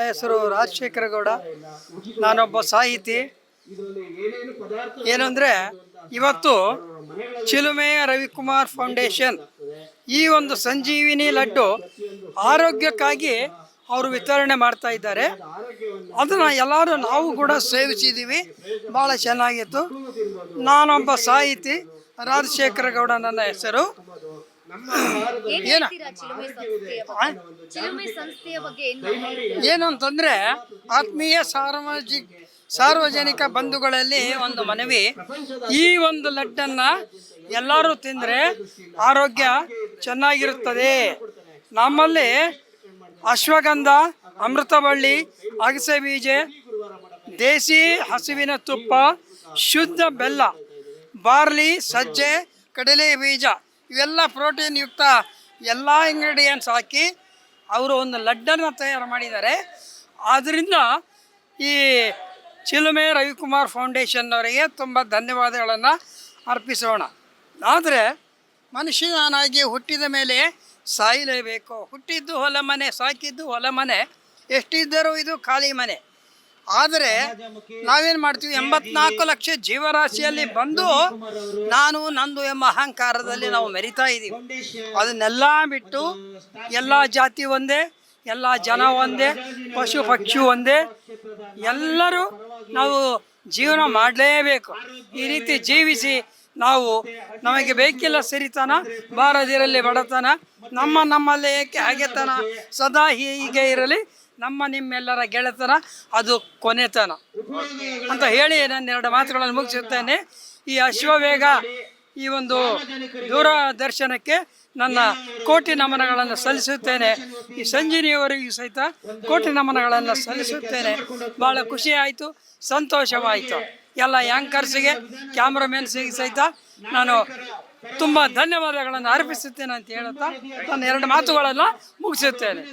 ಹೆಸರು ರಾಜಶೇಖರ ಗೌಡ. ನಾನೊಬ್ಬ ಸಾಹಿತಿ. ಏನಂದರೆ ಇವತ್ತು ಚಿಲುಮೆ ರವಿಕುಮಾರ್ ಫೌಂಡೇಶನ್ ಈ ಒಂದು ಸಂಜೀವಿನಿ ಲಡ್ಡು ಆರೋಗ್ಯಕ್ಕಾಗಿ ಅವರು ವಿತರಣೆ ಮಾಡ್ತಾ ಇದ್ದಾರೆ. ಅದನ್ನು ಎಲ್ಲರೂ ನಾವು ಕೂಡ ಸೇವಿಸಿದ್ದೀವಿ. ಭಾಳ ಚೆನ್ನಾಗಿತ್ತು. ನಾನೊಬ್ಬ ಸಾಹಿತಿ, ರಾಜಶೇಖರ ಗೌಡ ನನ್ನ ಹೆಸರು. ಏನು ಅಂತಂದರೆ ಆತ್ಮೀಯ ಸಾರ್ವಜನಿಕ ಬಂಧುಗಳಲ್ಲಿ ಒಂದು ಮನವಿ. ಈ ಒಂದು ಲಡ್ಡನ್ನು ಎಲ್ಲರೂ ತಿಂದರೆ ಆರೋಗ್ಯ ಚೆನ್ನಾಗಿರುತ್ತದೆ. ನಮ್ಮಲ್ಲಿ ಅಶ್ವಗಂಧ, ಅಮೃತಬಳ್ಳಿ, ಅಗಸೆ ಬೀಜ, ದೇಸಿ ಹಸುವಿನ ತುಪ್ಪ, ಶುದ್ಧ ಬೆಲ್ಲ, ಬಾರ್ಲಿ, ಸಜ್ಜೆ, ಕಡಲೆ ಬೀಜ ಇವೆಲ್ಲ ಪ್ರೋಟೀನ್ ಯುಕ್ತ ಎಲ್ಲ ಇಂಗ್ರೀಡಿಯೆಂಟ್ಸ್ ಹಾಕಿ ಅವರು ಒಂದು ಲಡ್ಡನ್ನು ತಯಾರು ಮಾಡಿದ್ದಾರೆ. ಆದ್ದರಿಂದ ಈ ಚಿಲುಮೆ ರವಿಕುಮಾರ್ ಫೌಂಡೇಶನ್ನವರಿಗೆ ತುಂಬ ಧನ್ಯವಾದಗಳನ್ನು ಅರ್ಪಿಸೋಣ. ಆದರೆ ಮನುಷ್ಯನಾಗಿ ಹುಟ್ಟಿದ ಮೇಲೆ ಸಾಯಲೇಬೇಕು. ಹುಟ್ಟಿದ್ದು ಹೊಲ ಮನೆ, ಸಾಕಿದ್ದು ಹೊಲ ಮನೆ, ಎಷ್ಟಿದ್ದರೂ ಇದು ಖಾಲಿ ಮನೆ. ಆದರೆ ನಾವೇನು ಮಾಡ್ತೀವಿ, 84 ಲಕ್ಷ ಜೀವರಾಶಿಯಲ್ಲಿ ಬಂದು ನಾನು ನಂದು ಎಂಬ ಅಹಂಕಾರದಲ್ಲಿ ನಾವು ಮೆರಿತಾ ಇದ್ದೀವಿ. ಅದನ್ನೆಲ್ಲ ಬಿಟ್ಟು ಎಲ್ಲ ಜಾತಿ ಒಂದೇ, ಎಲ್ಲ ಜನ ಒಂದೇ, ಪಶು ಪಕ್ಷಿ ಒಂದೇ, ಎಲ್ಲರೂ ನಾವು ಜೀವನ ಮಾಡಲೇಬೇಕು. ಈ ರೀತಿ ಜೀವಿಸಿ ನಾವು ನಮಗೆ ಬೇಕಿಲ್ಲ ಸಿರಿತನ, ಬಾರದಿರಲಿ ಬಡತನ, ನಮ್ಮಲ್ಲಿ ಏಕೆ ಹಾಗೆತನ, ಸದಾ ಹೀಗೆ ಇರಲಿ ನಮ್ಮ ನಿಮ್ಮೆಲ್ಲರ ಗೆಳೆತನ, ಅದು ಕೊನೆತನ ಅಂತ ಹೇಳಿ ನಾನು 2 ಮಾತುಗಳನ್ನು ಮುಗಿಸುತ್ತೇನೆ. ಈ ಅಶ್ವವೇಗ ಈ ಒಂದು ದೂರದರ್ಶನಕ್ಕೆ ನನ್ನ ಕೋಟಿ ನಮನಗಳನ್ನು ಸಲ್ಲಿಸುತ್ತೇನೆ. ಈ ಸಂಜೀವಿನಿಯವರಿಗೂ ಸಹಿತ ಕೋಟಿ ನಮನಗಳನ್ನು ಸಲ್ಲಿಸುತ್ತೇನೆ. ಭಾಳ ಖುಷಿ ಆಯಿತು, ಸಂತೋಷವಾಯಿತು. ಎಲ್ಲ ಆ್ಯಂಕರ್ಸಿಗೆ, ಕ್ಯಾಮ್ರಾಮನ್ಸಿಗೆ ಸಹಿತ ನಾನು ತುಂಬ ಧನ್ಯವಾದಗಳನ್ನು ಅರ್ಪಿಸುತ್ತೇನೆ ಅಂತ ಹೇಳುತ್ತಾ ನನ್ನ 2 ಮಾತುಗಳನ್ನು ಮುಗಿಸುತ್ತೇನೆ.